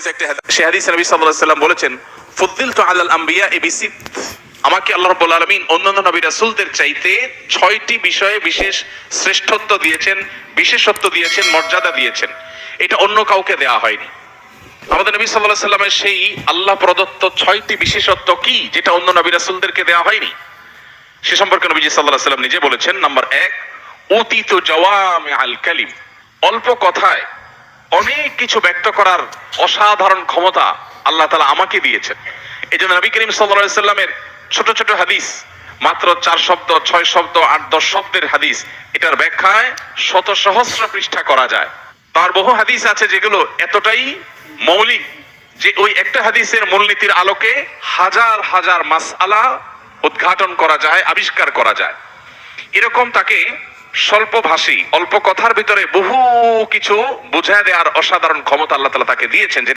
সে হাদিসে নবী সাল্লাল্লাহু আলাইহি ওয়াসাল্লাম বলেছেন, ফুদ্দিলতু আলাল আমবিয়া বিসিত, আমাকে আল্লাহ রাব্বুল আলামিন অন্যান্য নবী রাসূলদের চাইতে 6টি বিষয়ে বিশেষ শ্রেষ্ঠত্ব দিয়েছেন, বিশেষত্ব দিয়েছেন, মর্যাদা দিয়েছেন। এটা অন্য কাউকে দেয়া হয়নি। আমাদের নবী সাল্লাল্লাহু আলাইহি ওয়াসাল্লামের সেই আল্লাহ প্রদত্ত 6টি বিশেষত্ব কি, যেটা অন্য নবী রাসূলদেরকে দেয়া হয়নি? সে সম্পর্কে নবীজি সাল্লাল্লাহু আলাইহি ওয়াসাল্লাম নিজে বলেছেন, নাম্বার 1, উতিতু জাওয়ামিআল কালিম, অল্প কথায় অনেক কিছু ব্যক্ত করার অসাধারণ ক্ষমতা আল্লাহ তাআলা আমাকে দিয়েছেন। এজন্য নবী করিম সাল্লাল্লাহু আলাইহি ওয়াসাল্লামের ছোট ছোট হাদিস, মাত্র 4 শব্দ, 6 শব্দ, 8-10 শব্দের হাদিস, এটার ব্যাখ্যায় শত সহস্র পৃষ্ঠা করা যায়। তার বহু হাদিস আছে যেগুলো এতটাই মৌলিক যে ওই একটা হাদিসের মূলনীতির আলোকে হাজার হাজার মাসআলা উদ্ঘাটন করা যায়, আবিষ্কার করা যায়। এরকম তাকে স্বল্পভাষী, অল্প কথার ভিতরে বহু কিছু বুঝায় দেওয়ার অসাধারণ ক্ষমতা আল্লাহ তাআলা তাকে দিয়েছেন।